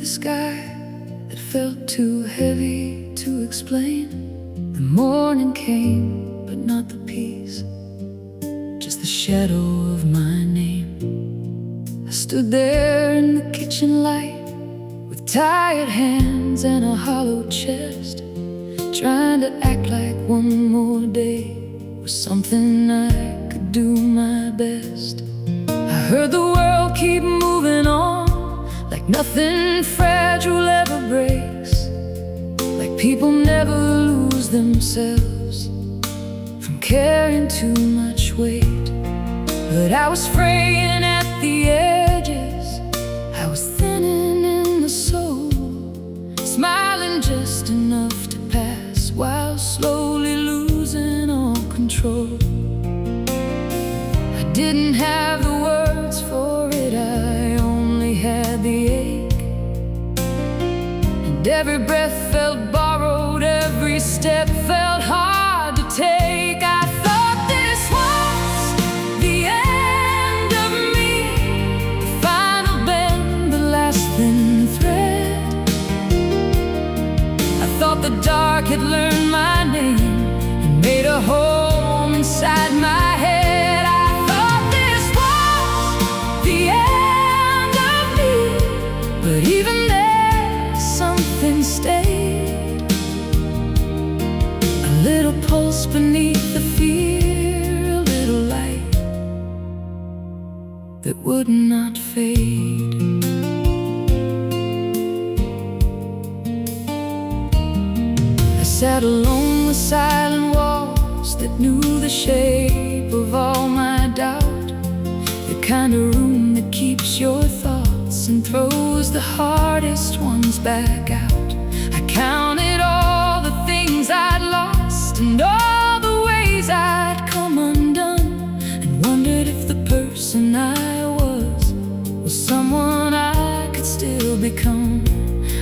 sky that felt too heavy to explain. The morning came, but not the peace, just the shadow of my name. I stood there in the kitchen light with tired hands and a hollow chest, trying to act like one more day was something I could do my best. I heard the world keep moving on, like nothing fragile ever breaks, like people never lose themselves from carrying too much weight. But I was fraying at the edges, I was thinning in the soul, smiling just enough to pass while slowly losing all control. I didn't have the words for it, I only had the ache, and every breath felt borrowed, every step felt hard to take. I thought this was the end of me, the final bend, the last thin thread. I thought the dark had learned my name and made a home inside my head. I thought this was the end of me, but even there something stayed, a little pulse beneath the fear, a little light that would not fade. I sat along the silent walls that knew the shape of all my doubt, the kind of room that keeps your thoughts and throws the hardest ones back out. I counted all the things I'd lost and all the ways I'd come undone, and wondered if the person I was someone I could still become.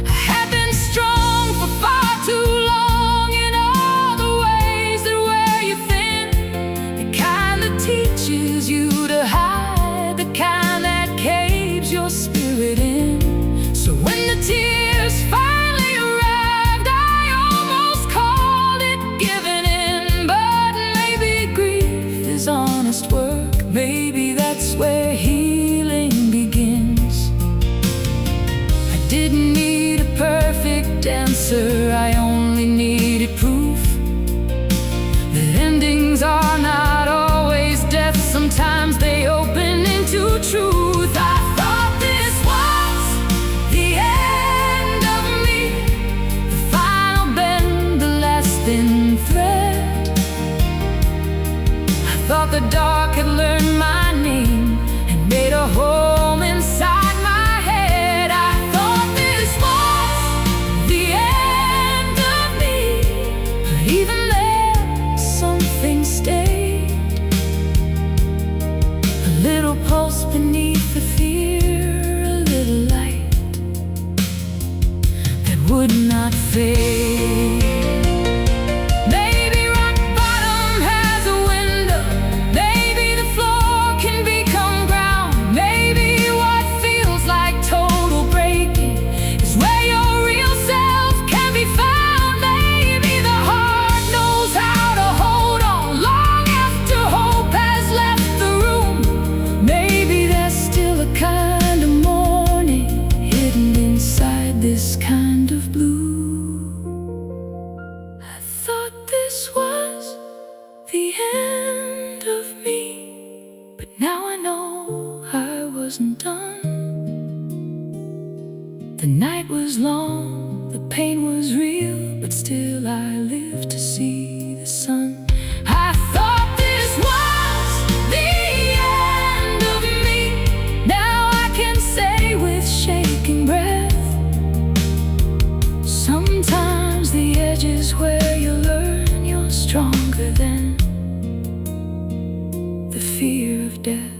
I had been strong for far too long in all the ways that wear you thin, the kind that teaches you to hide, the kind that caves your spirit in. So when the tears finally arrived, I almost called it giving in. But maybe grief is honest work, maybe that's where healing begins. I didn't need a perfect answer, I only needed proof that endings are not always death, sometimes they open into truth. I thought this was the end of me, the final bend, the last thin thread. I thought the dark had learned my name and made a home inside my head. I thought this was the end of me, but even there something stayed, a little pulse beneath the fear, a little light that would not fade. Maybe rock bottom has a window, maybe the floor can become ground, maybe what feels like total breaking is where your real self can be found. Maybe the heart knows how to hold on long after hope has left the room. Maybe there's still a kind of morning hidden inside this kind of blue. I thought this was the end of me, but now I know I wasn't done. The night was long, the pain was real, but still I lived to see the sun. I thought this was the end of me, now I can say with shaking breath, sometimes the edge is where you learn you're stronger than the fear of death.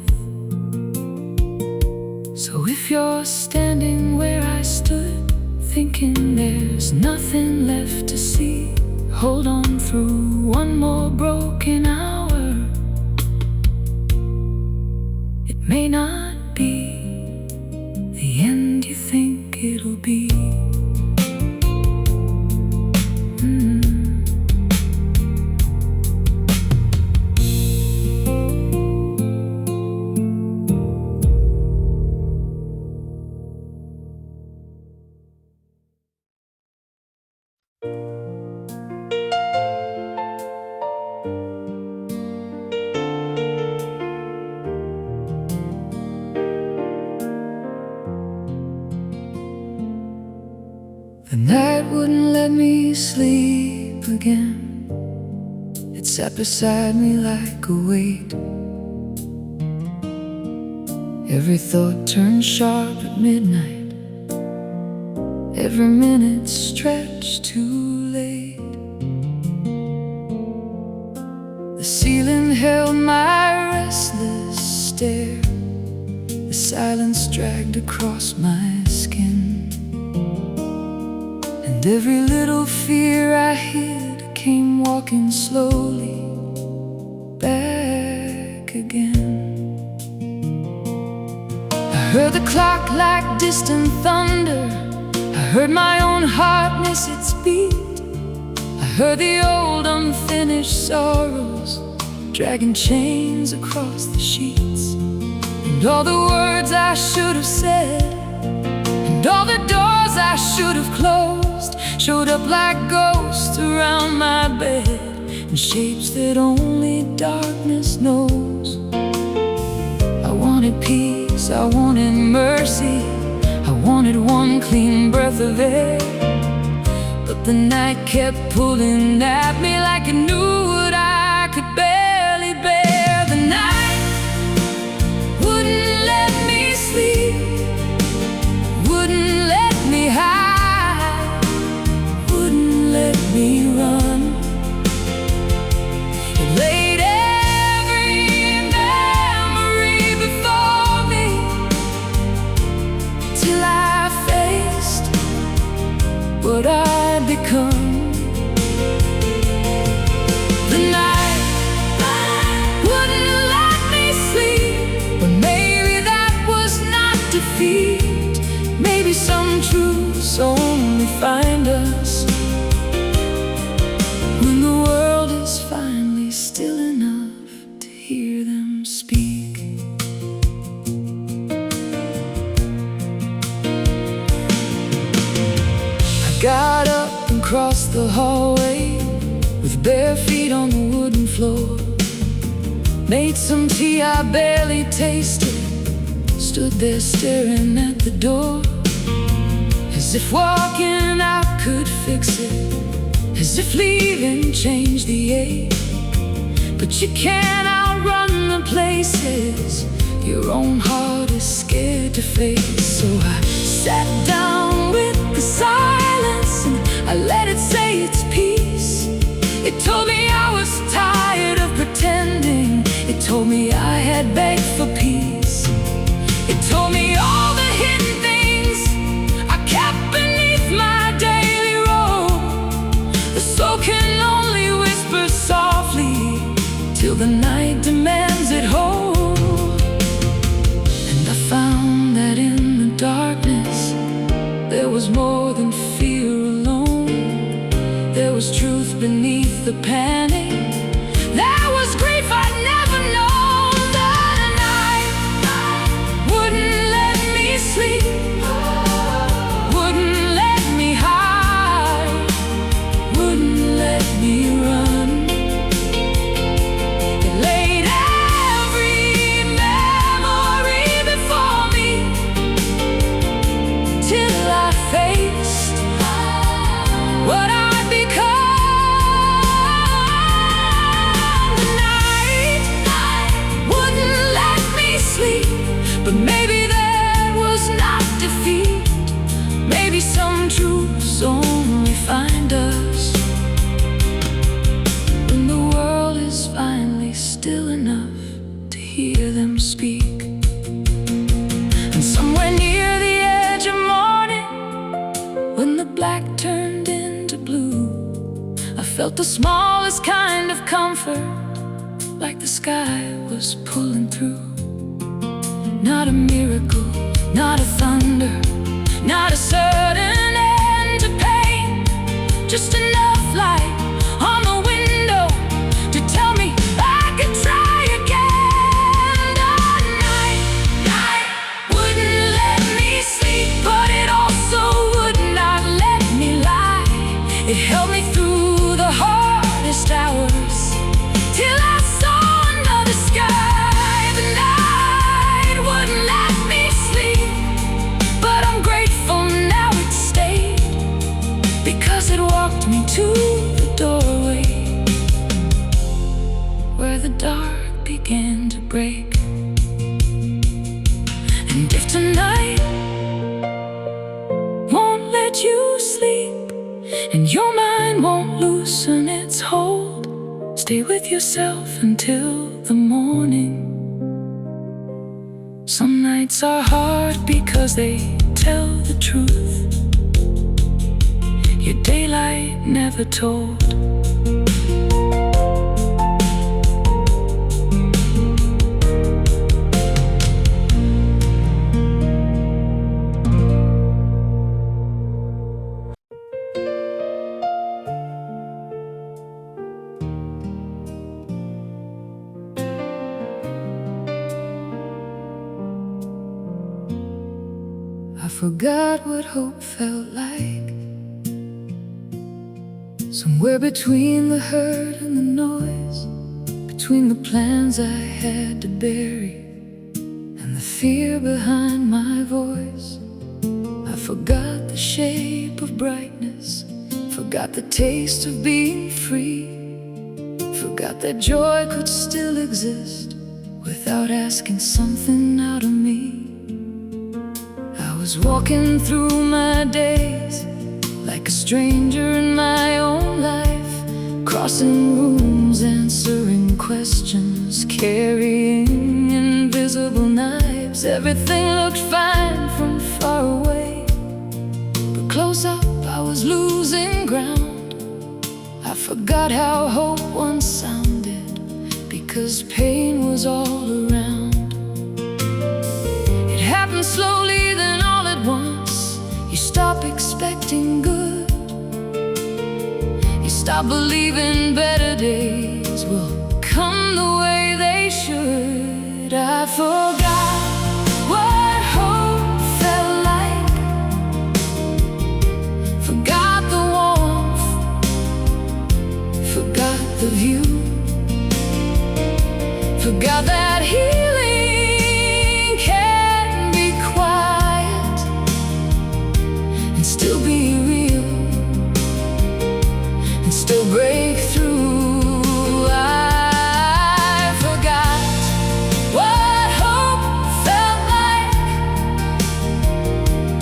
So if you're standing where I stood, thinking there's nothing left to see, hold on through one more broken hour. It may not be the end you think it'll be. The night wouldn't let me sleep again. It sat beside me like a weight. Every thought turned sharp at midnight. Every minute stretched too late. The ceiling held my restless stare. The silence dragged across my skin. And every little fear I hid came walking slowly back again. I heard the clock like distant thunder. I heard my own heart miss its beat. I heard the old unfinished sorrows dragging chains across the sheets. And all the words I should have said, and all the doors I should have closed, showed up like ghosts around my bed, in shapes that only darkness knows. I wanted peace, I wanted mercy, I wanted one clean breath of air. But the night kept pulling at me like it knew what I could barely bear. The night wouldn't let me sleep, wouldn't let me hide, wouldn't let me run. It laid every memory before me till I faced what I'd become. The night wouldn't let me sleep, but maybe that was not defeat. Maybe some truths only find us when the world is finally still enough to hear them speak. I got up and crossed the hallway with bare feet on the wooden floor. Made some tea I barely tasted, stood there staring at the door. As if walking out could fix it, as if leaving changed the ache. But you can't outrun the places your own heart is scared to face. So I sat down with the silence and I let it say its piece. It told me I was tired of pretending. It told me I had begged for peace. It told me all the hidden things I kept beneath my daily robe. The soul can only whisper softly till the night demands it whole. And I found that in the darkness there was more than fear alone. There was truth beneath the panic. There was grief I'd never known. The night wouldn't let me sleep, wouldn't let me hide, wouldn't let me run. It laid every memory before me till I faced what I'd become. The night wouldn't let me sleep, but maybe that was not defeat. Maybe some truths only find us when the world is finally still enough to hear them speak. And somewhere near the edge of morning, when the black turned into blue, I felt the smallest kind of comfort, like the sky was pulling through. Not a miracle, not a thunder, not a sudden end to pain, just enough light on the window to tell me I could try again. The night wouldn't let me sleep, but it also would not let me lie. It held me through the hardest hours till I saw another sky. The night wouldn't let me sleep, but I'm grateful now it stayed. let you sleep, and your mind won't loosen its hold. Stay with yourself until the morning. Some nights are hard because they tell the truth. Your daylight never told. I forgot what hope felt like. Somewhere between the hurt and the noise, between the plans I had to bury and the fear behind my voice. I forgot the shape of brightness, forgot the taste of being free, forgot that joy could still exist without asking something out of me. I was walking through my days like a stranger in my own life, crossing rooms, answering questions, carrying invisible knives. Everything looked fine from far away, but close up I was losing ground. I forgot how hope once sounded, because pain was all around. It happened slowly, then all at once. You stop expecting good, you stop believing better days will come the way they should. I forgot what hope felt like, forgot the warmth, forgot the view, forgot that healing can be quiet and still be real, and still break through. I forgot what hope felt like,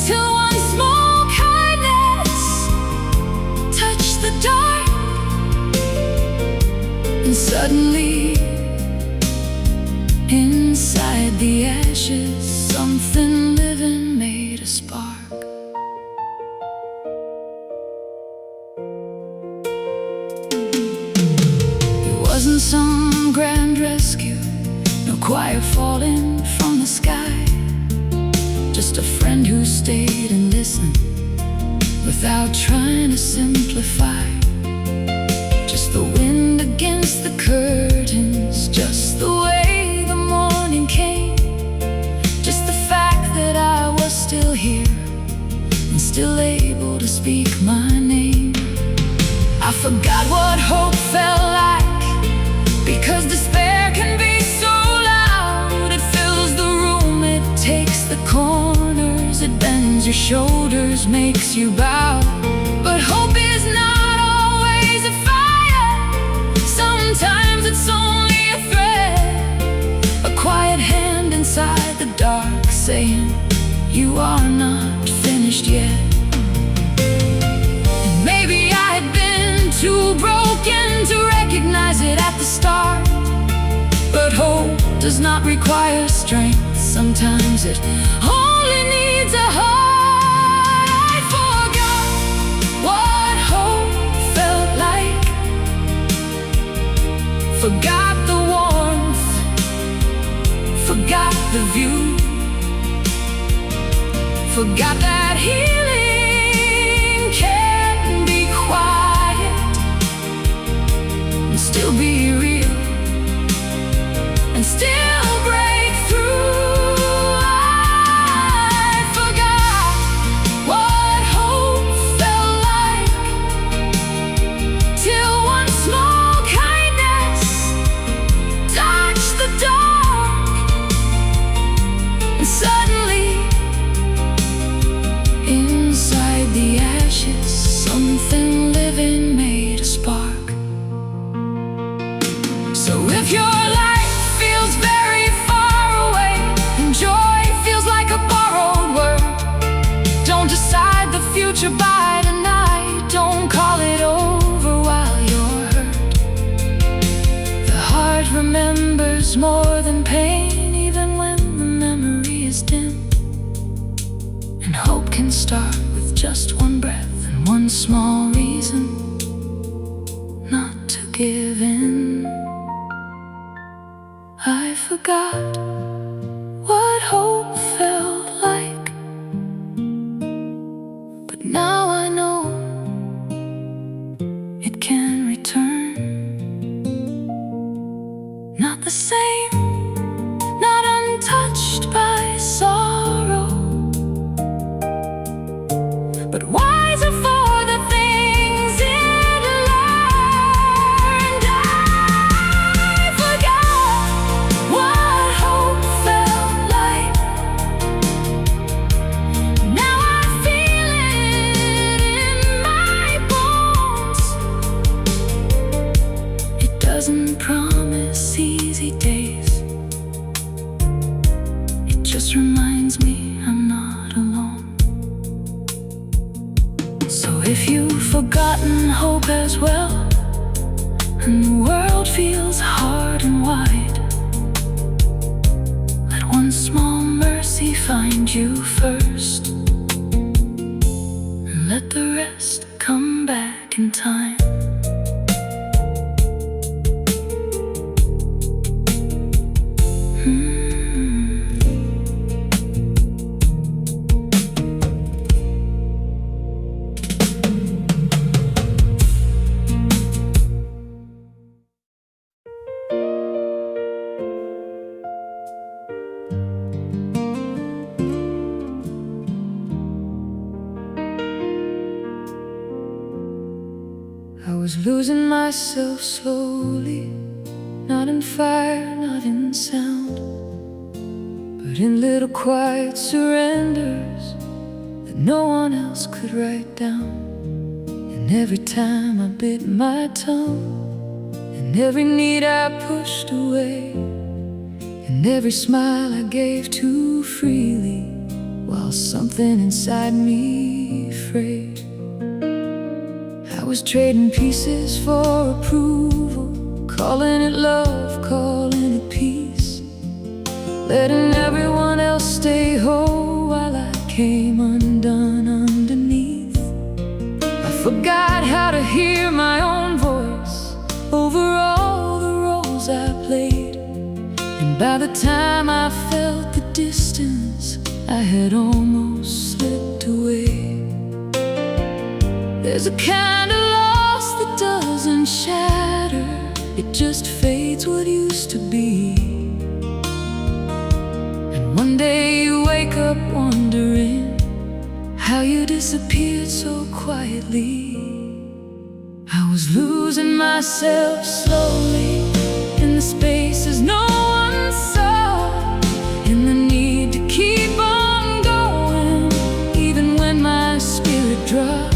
till one small kindness touched the dark, and suddenly inside the ashes something living made a spark. Wasn't some grand rescue, no choir falling from the sky, just a friend who stayed and listened without trying to simplify. Just the wind against the curtains, just the way the morning came, just the fact that I was still here and still able to speak my name. I forgot what hope felt like, because despair can be so loud. It fills the room, it takes the corners, it bends your shoulders, makes you bow. But hope is not always a fire, sometimes it's only a thread, a quiet hand inside the dark saying, you are not finished yet. And maybe I had been too broken to recognize it at the start, but hope does not require strength. Sometimes it only needs a heart. I forgot what hope felt like, forgot the warmth, forgot the view, forgot that healing can be quiet and still be real, and still break through. I forgot what hope felt like, till one small kindness touched the dark, and suddenly inside the ashes something living made a spark. future by tonight. Don't call it over while you're hurt. The heart remembers more than pain, even when the memory is dim. And hope can start with just one breath and one small reason not to give in. I forgot what hope felt like, but now I know it can return. Not the same, not untouched by sorrow, but wiser for the things it learned. I forgot what hope felt like. Now I feel it in my bones. It doesn't promise easy days. It just reminds me I'm not alone. So if you've forgotten hope as well, and the world feels hard and wide, let one small mercy find you first, and let the rest come back in time. I was losing myself slowly, not in fire, not in sound, but in little quiet surrenders that no one else could write down. And every time I bit my tongue, and every need I pushed away, and every smile I gave too freely, while something inside me frayed. I was trading pieces for approval, calling it love, calling it peace, letting everyone else stay whole while I came undone underneath. I forgot how to hear my own voice over all the roles I played, and by the time I felt the distance, I had almost slipped away. There's a kind of loss that doesn't shatter, it just fades what used to be. And one day you wake up wondering how you disappeared so quietly. I was losing myself slowly in the spaces no one saw, in the need to keep on going even when my spirit dropped.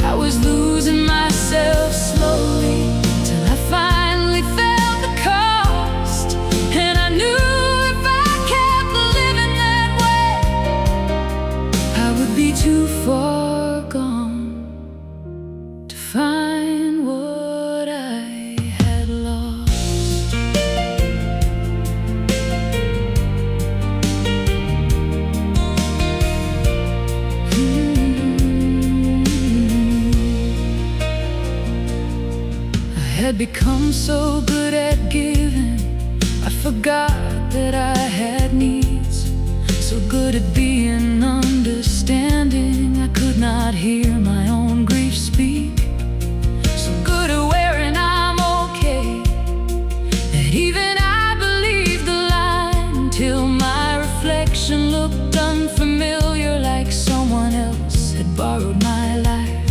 I was losing myself slowly till I finally felt the cost, and I knew if I kept living that way, I would be too far gone to find what I had lost. I had become so good at giving, I forgot that I had needs. So good at being understanding, I could not hear my own grief speak. So good at wearing I'm okay, that even I believed the line, until my reflection looked unfamiliar, like someone else had borrowed my life.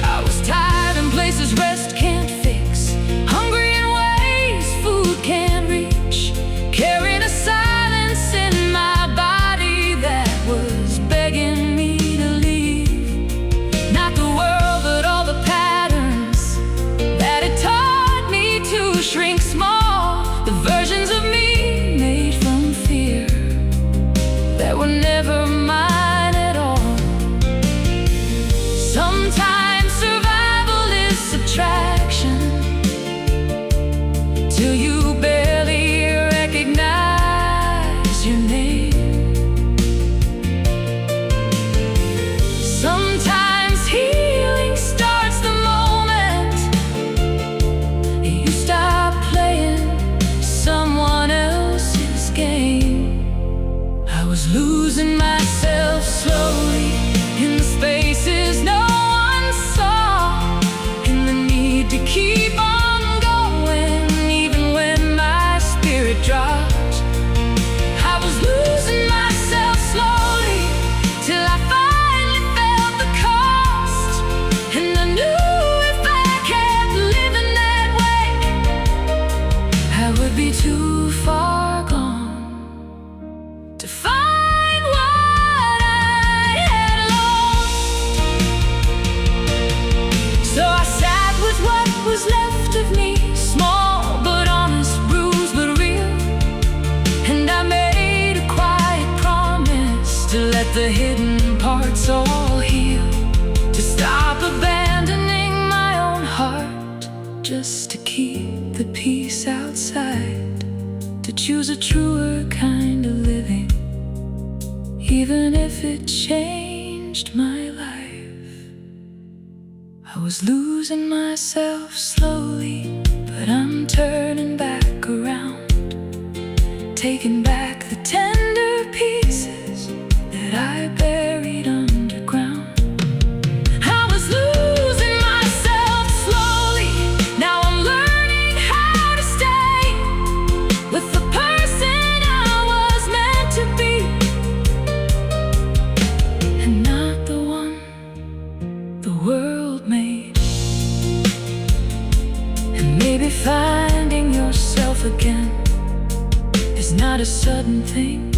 I was tired in places rest can't fix, hungry in ways food can't reach, carrying a silence in my body that was begging truer kind of living, even if it changed my life. I was losing myself slowly, but I'm turning back around, taking back the tender pieces that I buried underground. I was losing myself slowly, now I'm learning how to stay with the person I was meant to be, and not the one the world made. And maybe finding yourself again is not a sudden thing.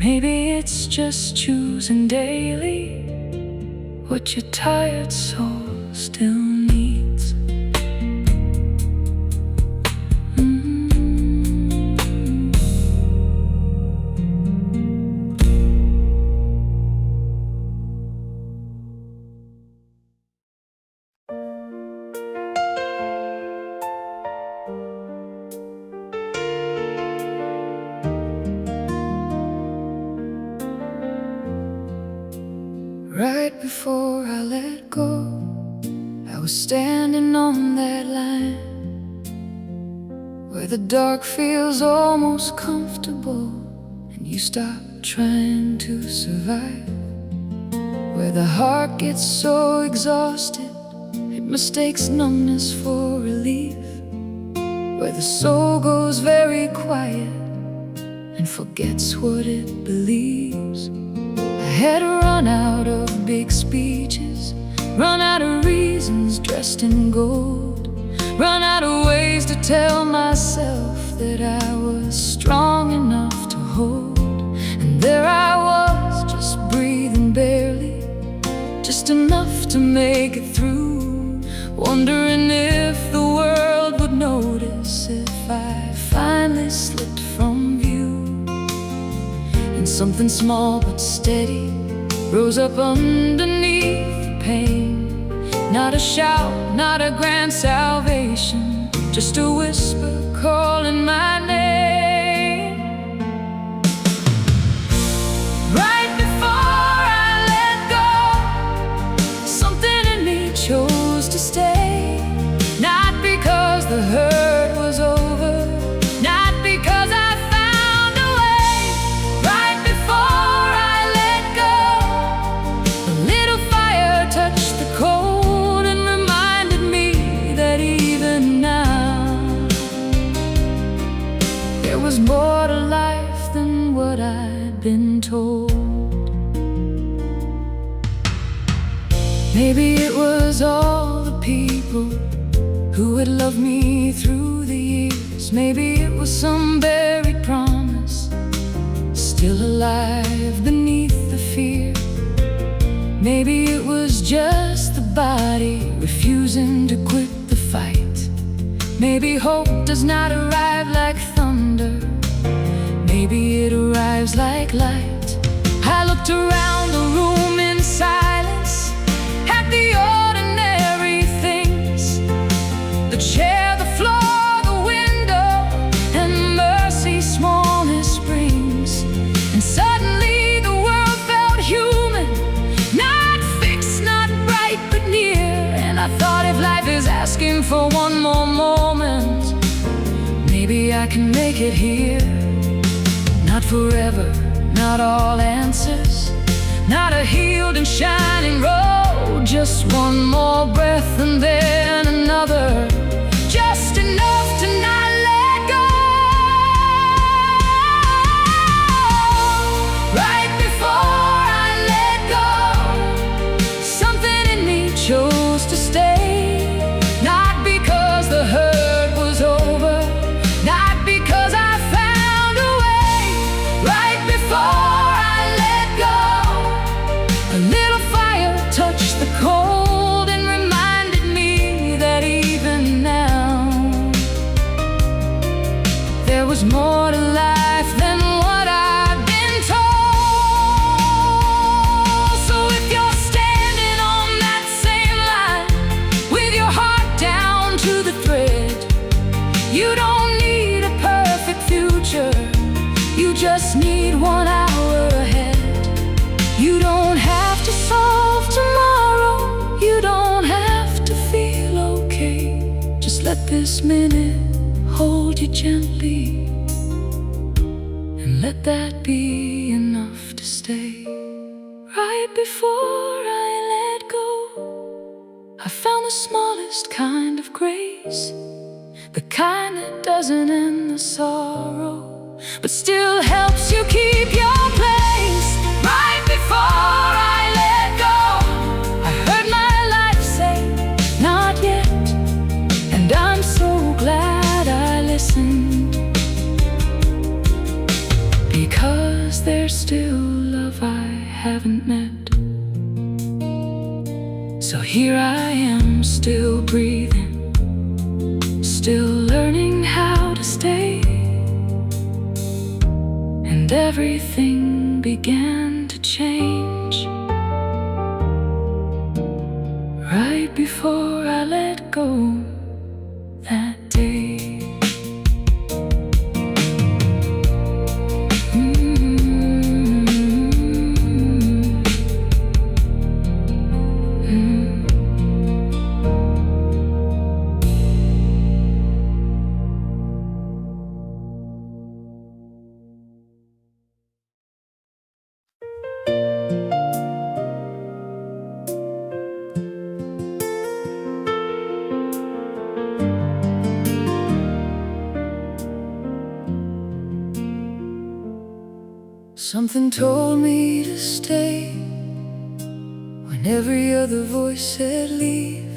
Maybe it's just choosing daily what your tired soul still needs. Right before I let go, I was standing on that line where the dark feels almost comfortable and you stop trying to survive, where the heart gets so exhausted it mistakes numbness for relief, where the soul goes very quiet and forgets what it believes. I had run out of big speeches, run out of reasons dressed in gold, run out of ways to tell myself that I was strong enough to hold. And there I was, just breathing barely, just enough to make it through, wondering if the world would notice if I finally slipped from view. And something small but steady rose up underneath the pain. Not a shout, not a grand salvation, just a whisper calling my name. Right before I let go, something in me chose to stay. Not because the hurt was over, not because I found a way. Right before I let go, a little fire touched the cold and reminded me that even now there was more to life than what I'd been told. Maybe it was all the people who had loved me through the years. Maybe it was some buried promise still alive beneath the fear. Maybe it was just the body refusing to quit the fight. Maybe hope does not arrive like thunder, maybe it arrives like light. I looked around the room in silence at the ordinary things, the chair, the floor, the window, and mercy smallness brings. And suddenly the world felt human, not fixed, not bright, but near. And I thought, if life is asking for one more moment, maybe I can make it here. Not forever, not all answers, not a healed and shining road, just one more breath and then another, just enough to not let go. Right before I let go, something in me chose to stay. Not because the hurt was over, not because I found a way. Right before I let go, a little fire touched the cold and reminded me this minute hold you gently, and let that be enough to stay. Right before I let go, I found the smallest kind of grace, the kind that doesn't end the sorrow, but still helps you keep your place. Right before I let go, I heard my life say, not yet, and I'm so glad I listened, because there's still love I haven't met. So here I am, still breathing, still learning how to stay, and everything began to change right before I let go that day. Something told me to stay when every other voice said leave,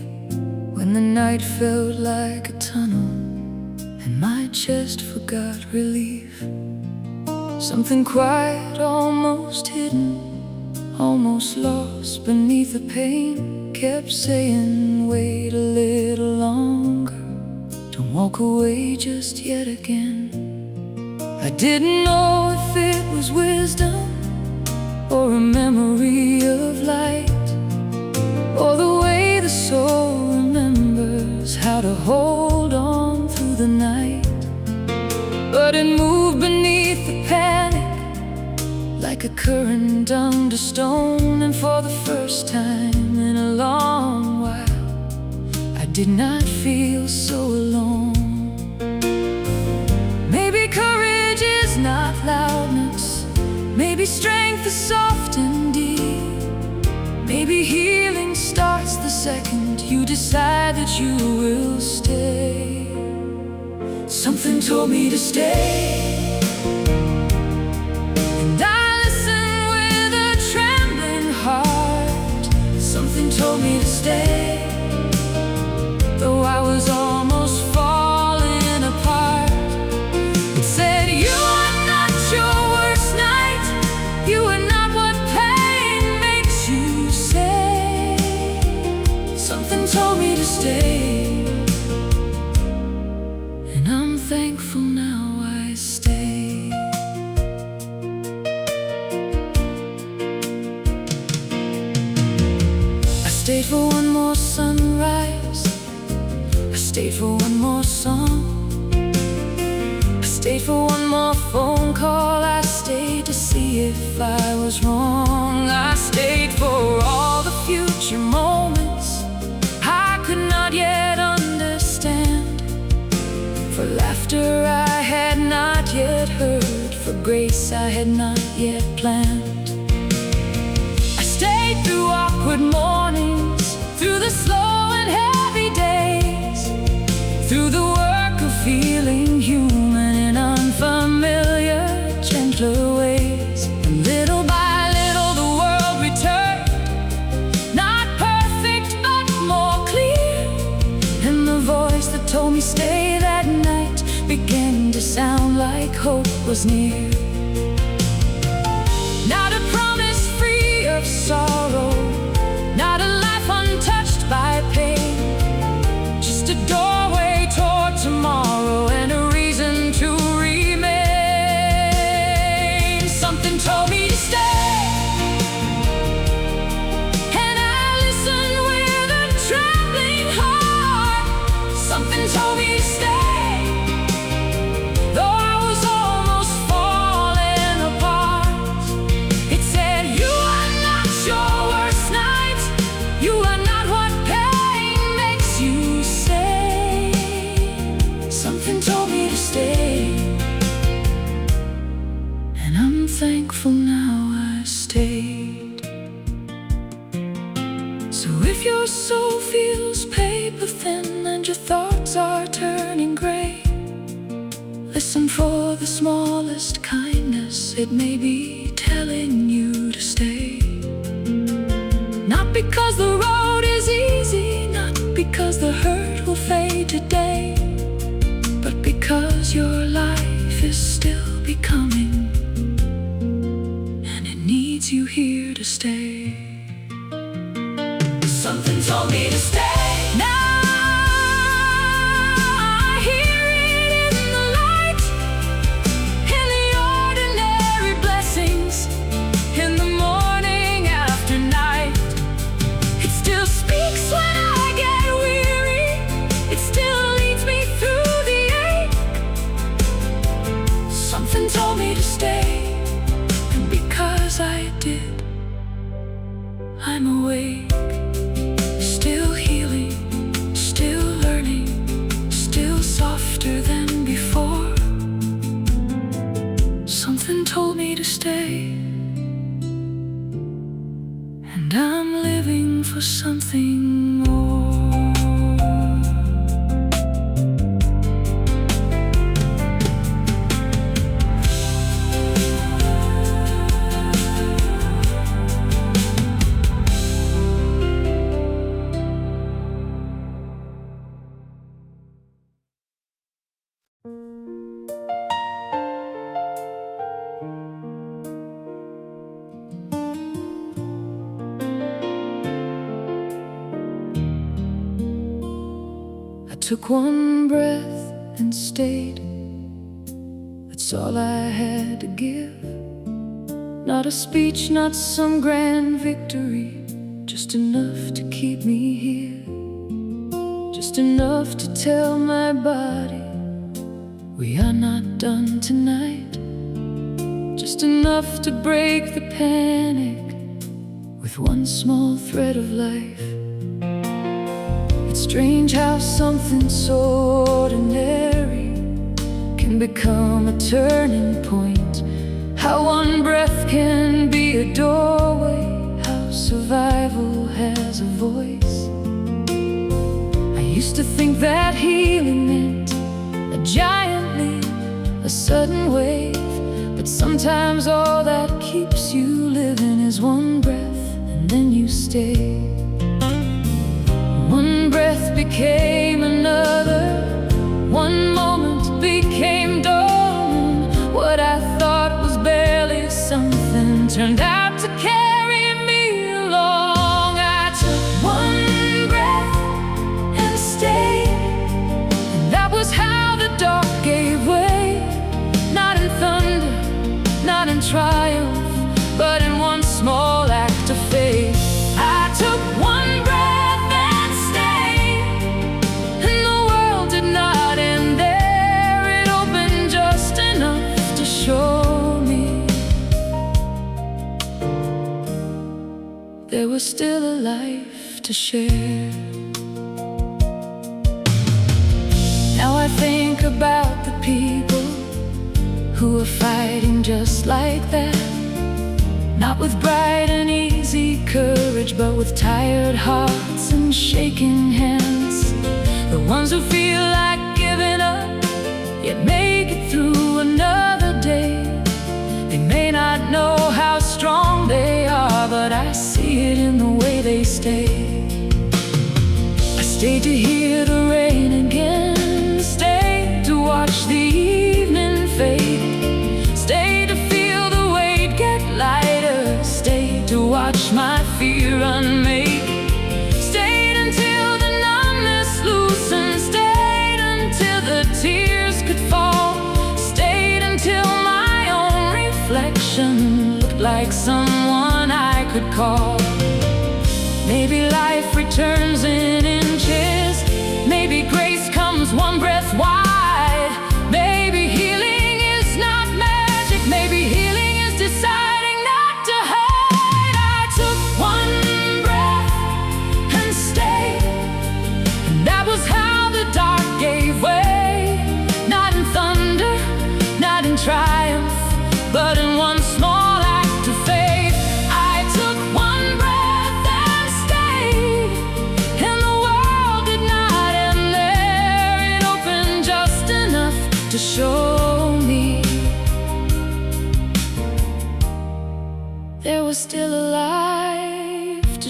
when the night felt like a tunnel and my chest forgot relief. Something quiet, almost hidden, almost lost beneath the pain, kept saying wait a little longer, don't walk away just yet again. I didn't know if it was wisdom or a memory of light, or the way the soul remembers how to hold on through the night. But it moved beneath the panic like a current under stone, and for the first time in a long while I did not feel so alone. Maybe courage is not loudness, maybe strength is soft and deep, maybe healing starts the second you decide that you will stay. Something told me to stay, and I listened with a trembling heart. Something told me to stay, though I was almost falling apart. It said, you are not your worst night, you are not what pain makes you say. Something told me to stay, and I'm thankful now I stay. I stayed for one more sunrise, I stayed for one more song, I stayed for one more phone call, I stayed to see if I was wrong. I stayed for all the future moments I could not yet understand, for laughter I had not yet heard, for grace I had not yet planned. I stayed through awkward mornings, through the slow and heavy days, through the work of feeling human in unfamiliar, gentler ways. And little by little the world returned, not perfect but more clear, and the voice that told me stay that night began to sound like hope was near. Not a promise free of sorrow, not a life untouched by pain, just a doorway toward tomorrow and a reason to remain. Something told me to stay, and I listened with a trembling heart. Something told me to stay, though I was almost falling So if your soul feels paper thin and your thoughts are turning gray, listen for the smallest kindness. It may be telling you to stay. Not because the road is easy, not because the hurt will fade today, but because your life is still becoming, and it needs you here to stay. Something told me to stay. Now I hear it in the light, in the ordinary blessings, in the morning after night. It still speaks when I get weary. It still leads me through the ache. Something told me to stay, and because I did, I'm awake. Still healing, still learning, still softer than before. Something told me to stay, and I'm living for something more. Took one breath and stayed. That's all I had to give. Not a speech, not some grand victory, just enough to keep me here. Just enough to tell my body we are not done tonight. Just enough to break the panic with one small thread of life. It's strange how something so ordinary can become a turning point. How one breath can be a doorway. How survival has a voice. I used to think that healing meant a giant leap, a sudden wave. But sometimes all that keeps you living is one breath, and then you stay. One breath became another. One moment became dawn. What I thought was barely something turned out to carry me along. I took one breath and stayed, and that was how the dark gave way. Not in thunder, not in triumph, but in one small act of faith. I took one breath. There was still a life to share. Now I think about the people who are fighting just like that. Not with bright and easy courage, but with tired hearts and shaking hands. The ones who feel like giving up, yet make it through another day. They may not know how strong they are, but I see it in the way they stay. I stayed to hear the rain again, stayed to watch the evening fade, stayed to feel the weight get lighter, stayed to watch my fear unmake, stayed until the numbness loosened, stayed until the tears could fall, stayed until my own reflection looked like someone I could call. Maybe life returns in inches. Maybe grace comes one breath wide. Maybe healing is not magic. Maybe healing is deciding not to hide. I took one breath and stayed, and that was how the dark gave way. Not in thunder, not in triumph, but in one small act of faith. I took one breath and stayed.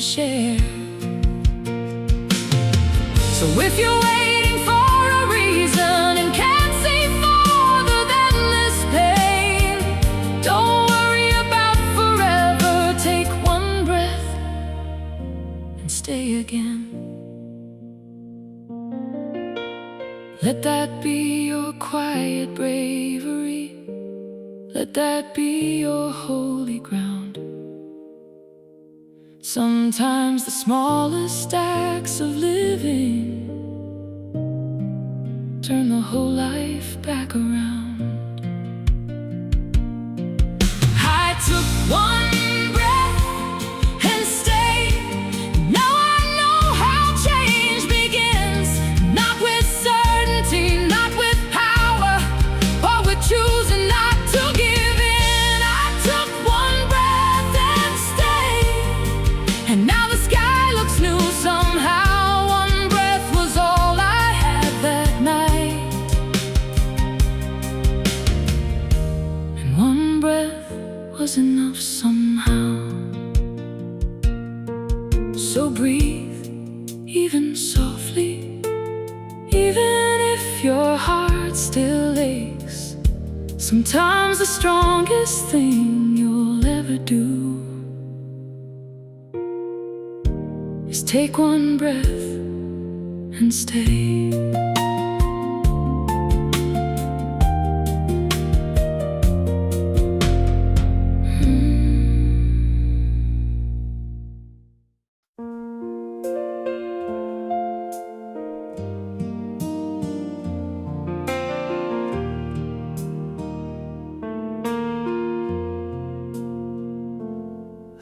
share. So if you're waiting for a reason and can't see farther than this pain, don't worry about forever. Take one breath and stay again. Let that be your quiet bravery. Let that be your holy ground. Sometimes the smallest acts of living turn the whole life back around. I took one breath and stayed. Now I know how change begins. Not with certainty, not with power, but with choosing not to give in. I took one breath and stayed. And now the sky looks new somehow. One breath was all I had that night. And one breath was enough somehow. So breathe, even softly, even if your heart still aches. Sometimes the strongest thing you'll ever do is take one breath and stay.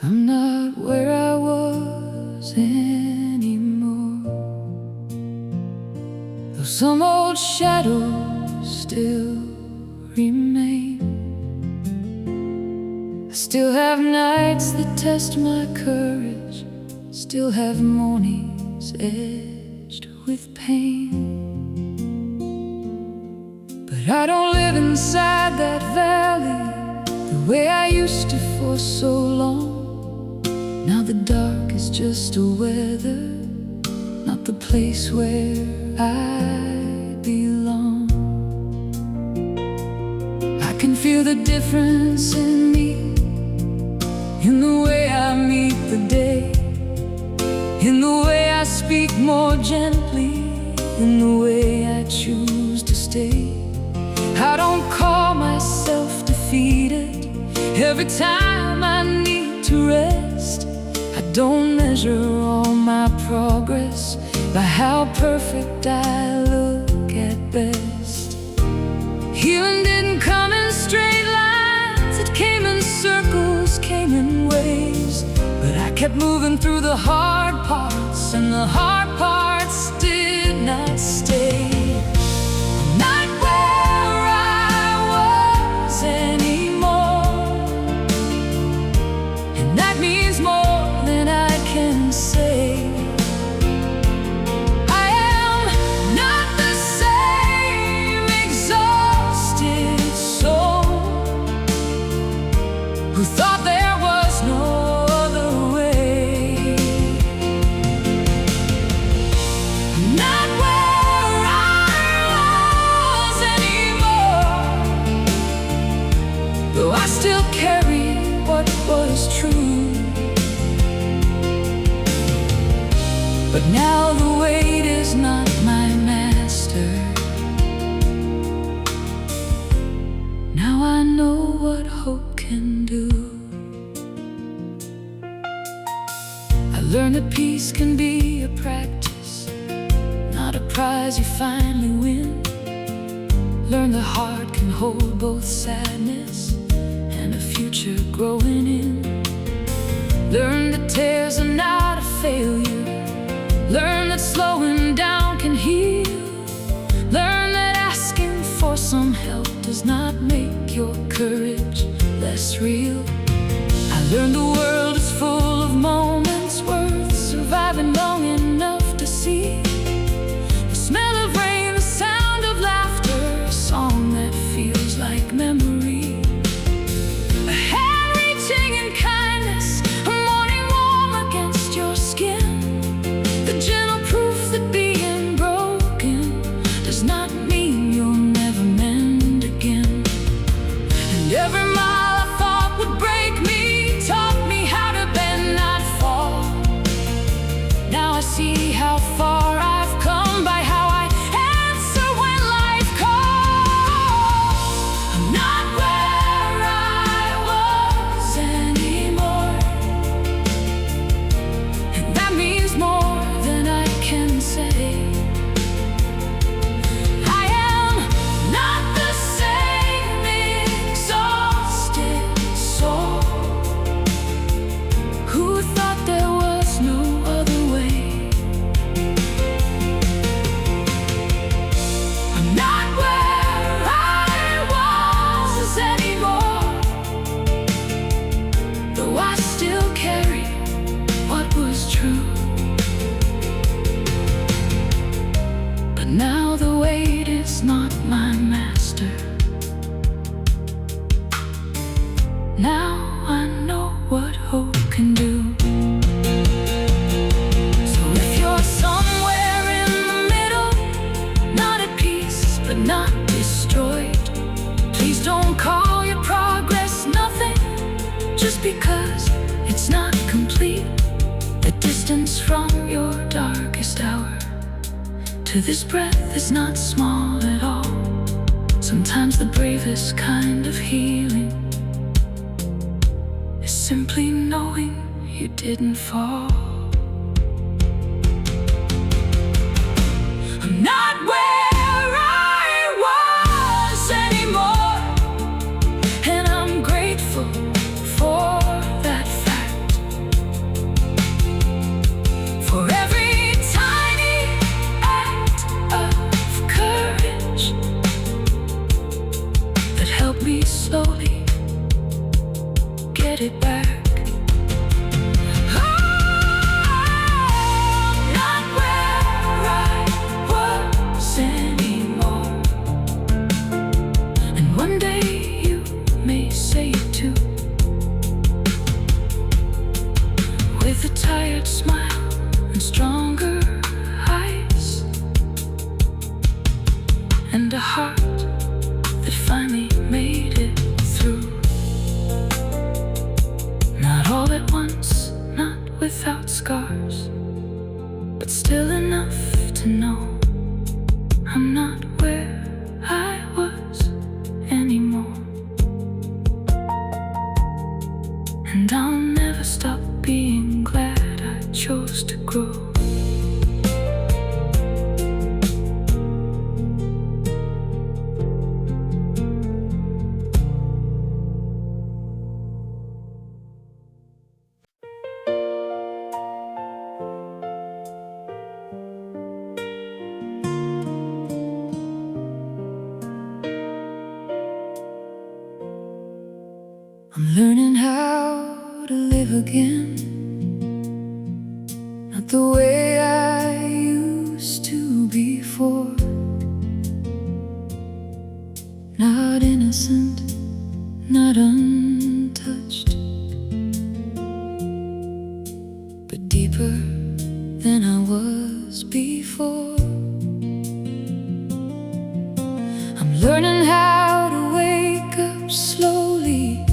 I'm not where I was anymore, though some old shadows still remain. I still have nights that test my courage, still have mornings edged with pain. But I don't live inside that valley the way I used to for so long. Now the dark is just a weather, not the place where I belong. I can feel the difference in me, in the way I meet the day, in the way I speak more gently, in the way I choose to stay. I don't call myself defeated every time I need to rest. I don't measure all my progress by how perfect I look at best. Healing didn't come in straight lines, it came in circles, came in waves. But I kept moving through the hard parts, and the hard parts did not stay. Not where I was anymore, and that means more than I can say. I am not the same exhausted soul who thought there was no other way. Not where I was anymore, though I still carry what was true. But now the weight is not my master. Now I know what hope can do. I learned that peace can be a practice, not a prize you finally win. Learn the heart can hold both sadness and a future growing in. Learn that tears are not a failure. Learn that slowing down can heal. Learn that asking for some help does not make your courage less real. I learned the world is full of moments worth surviving long enough to see. The smell of rain, the sound of laughter, a song that feels like memory. A hand reaching in kindness, a morning warm against your to this breath is not small at all. Sometimes the bravest kind of healing is simply knowing you didn't fall. I'm not where I was anymore, and I'm grateful for that fact. For every tiny act of courage that helped me slowly get it back. With a tired smile and stronger eyes, and a heart that finally made it through. Not all at once, not without scars, but still enough to know I'm not where I was anymore. And I'll never stop being glad I chose to grow. I'm learning how to live again, not the way I used to before. Not innocent, not untouched, but deeper than I was before. I'm learning how to wake up slowly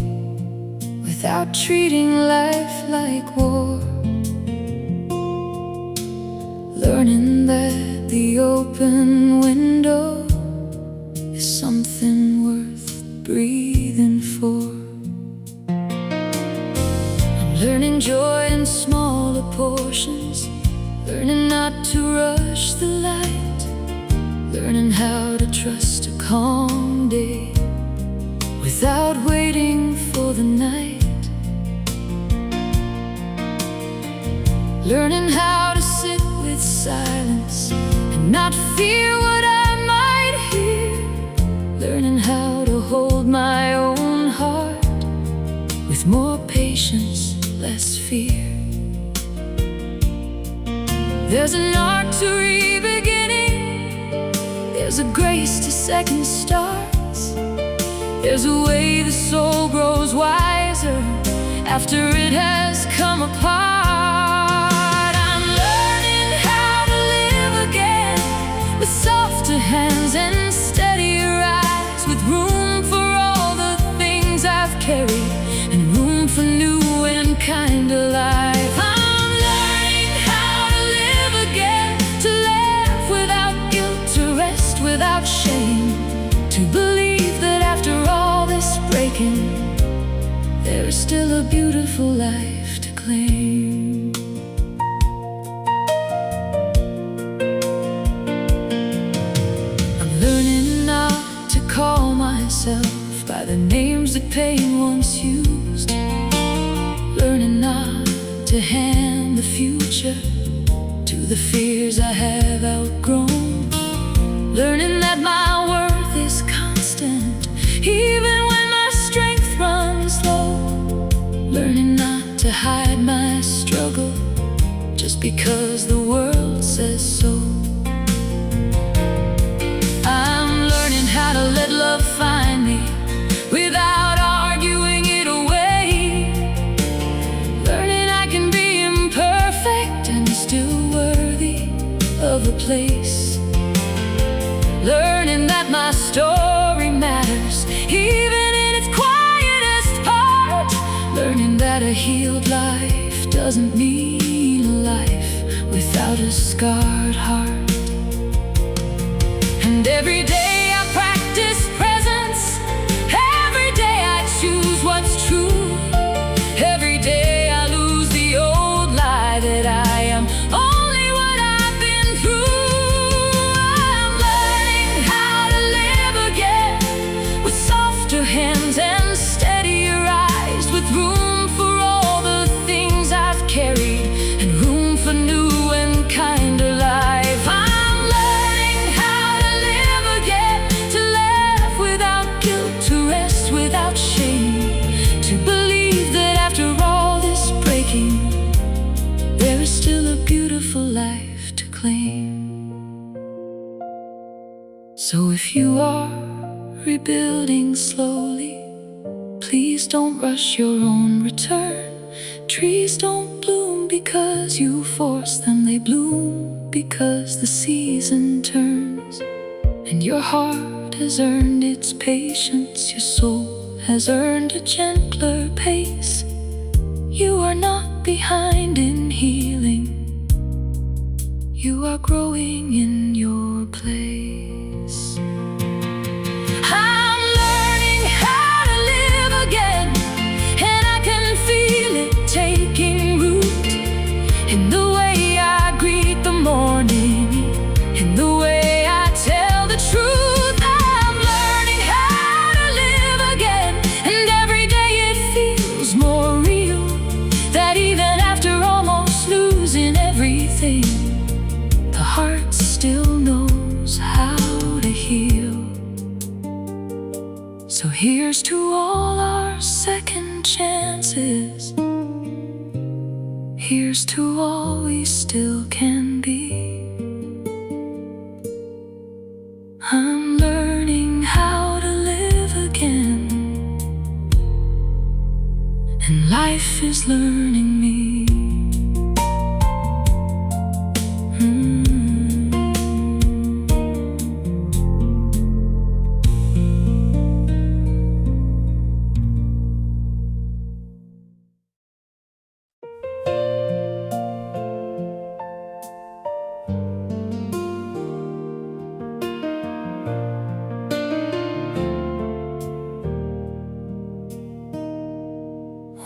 without treating life like war. Learning that the open window is something worth breathing for. I'm learning joy in smaller portions, learning not to rush the light, learning how to trust a calm day without waiting for the night. Learning how to sit with silence and not fear what I might hear. Learning how to hold my own heart with more patience, less fear. There's an art to re-beginning, there's a grace to second starts. There's a way the soul grows wiser after it has come apart. With softer hands and steadier eyes, with room for all the things I've carried and room for new and kinder life. I'm learning how to live again, to laugh without guilt, to rest without shame, to believe that after all this breaking, there is still a beautiful life to claim. Call myself by the names that pain once used, learning not to hand the future to the fears I have outgrown, learning that my worth is constant even when my strength runs low, learning not to hide my struggle just because the world says so. How to let love find me without arguing it away, learning I can be imperfect and still worthy of a place, learning that my story matters even in its quietest part, learning that a healed life doesn't mean a life without a scarred heart. And every day I practice presence. Every day I choose what's true. Every day I lose the old lie that I am only what I've been through. I'm learning how to live again, with softer hands and steadier eyes, with room for all the things I've carried, and room for new and kinder life. I'm learning how to live again, to laugh without guilt, to rest without shame, to believe that after all this breaking, there is still a beautiful life to claim. So if you are rebuilding slowly, please don't rush your own return. Trees don't bloom because you force them, they bloom because the season turns. And your heart has earned its patience, your soul has earned a gentler pace. You are not behind in healing, you are growing in your place. I'm learning how to live again, and I can feel it taking root in the way I greet the morning, in the way I tell the truth. I'm learning how to live again, and every day it feels more real, that even after almost losing everything, the heart still knows how to heal. So here's to all our second chances. Here's to all we still can be. I'm learning how to live again, and life is learning me.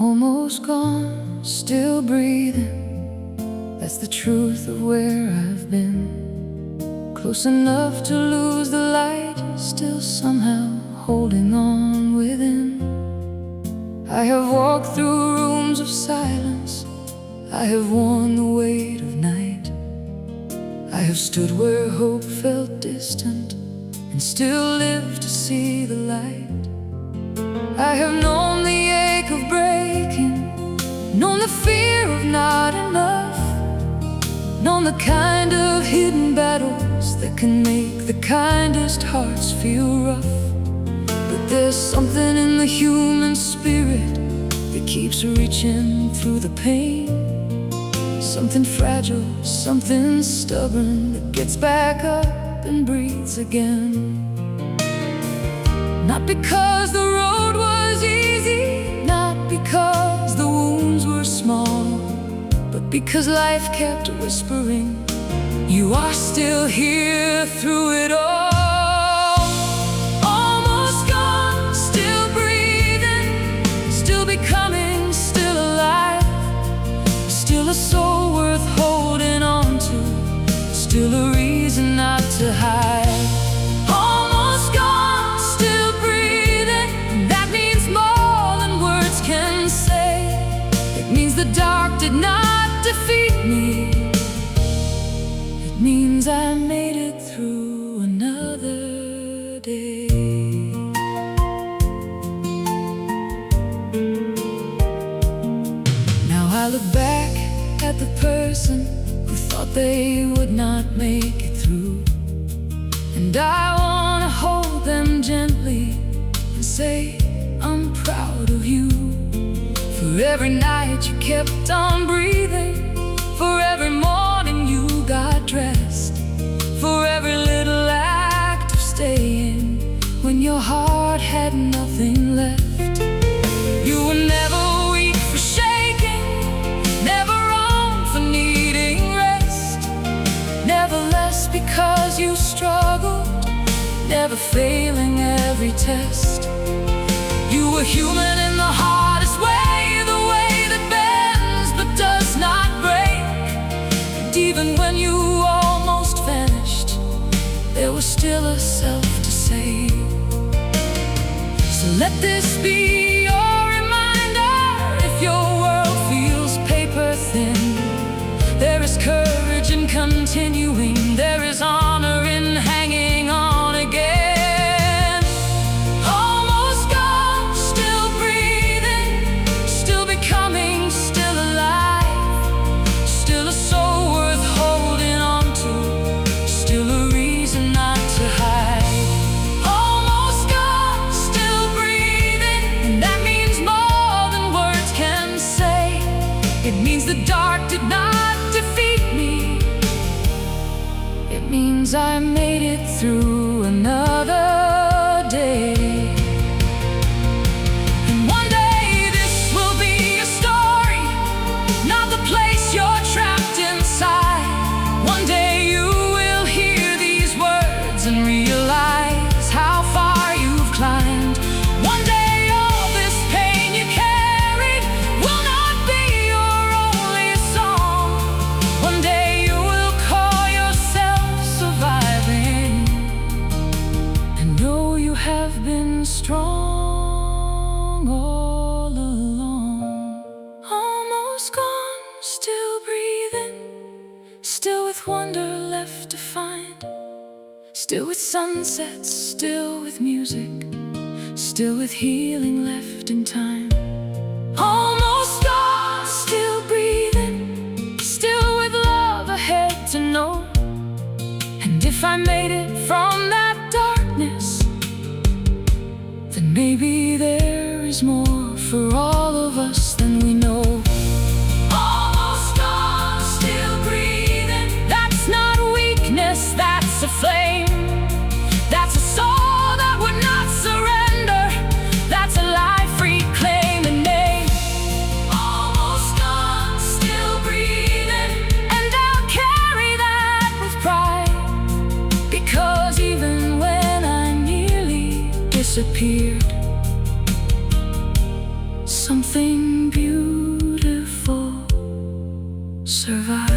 Almost gone, still breathing. That's the truth of where I've been. Close enough to lose the light, still somehow holding on within. I have walked through rooms of silence, I have worn the weight of night. I have stood where hope felt distant, and still lived to see the light. I have known the ache of breaking, known the fear of not enough, known the kind of hidden battles that can make the kindest hearts feel rough. But there's something in the human spirit that keeps reaching through the pain. Something fragile, something stubborn that gets back up and breathes again. Not because the road was easy, not because the wounds were small, but because life kept whispering, you are still here through it all. Almost gone, still breathing, still becoming, still alive, still a soul worth holding on to, still a reason not to hide. Almost gone, still breathing, that means more than words can say. It means the dark did not defeat me. It means I made it through another day. Now I look back at the person who thought they would not make it through, and I wanna hold them gently and say, I'm proud of you. For every night you kept on breathing, for every morning you got dressed, for every little act of staying when your heart had nothing left. You were never weak for shaking, never wrong for needing rest, never less because you struggled never failing every test. You were human in the hardest way, the way that bends but does not break. And even when you almost vanished, there was still a self to save. So let this be your reminder, if your world feels paper thin, there is courage in continuing, there is honor in hanging on again. Almost gone, still breathing, still becoming, still alive, still a soul worth holding on to, still a reason not to hide. Almost gone, still breathing, and that means more than words can say. It means the dark did not defeat me. It means I made it through another day. And one day this will be a story, not the place you're trapped inside. One day you will hear these words and realize how far you've climbed. One day all this pain you carried will not be your only song. One day you will call yourself surviving and know you have been strong all along. Almost gone, still breathing, still with wonder left to find, still with sunsets, still with music, still with healing left in time. Almost gone, still breathing, still with love ahead to know. And if I made it from that darkness, then maybe there is more for all of us than we know. Almost gone, still breathing, that's not weakness, that's a flame. That's a soul that would not surrender, that's a life reclaiming name. Almost gone, still breathing, and I'll carry that with pride, because even when I nearly disappeared, something beautiful survived.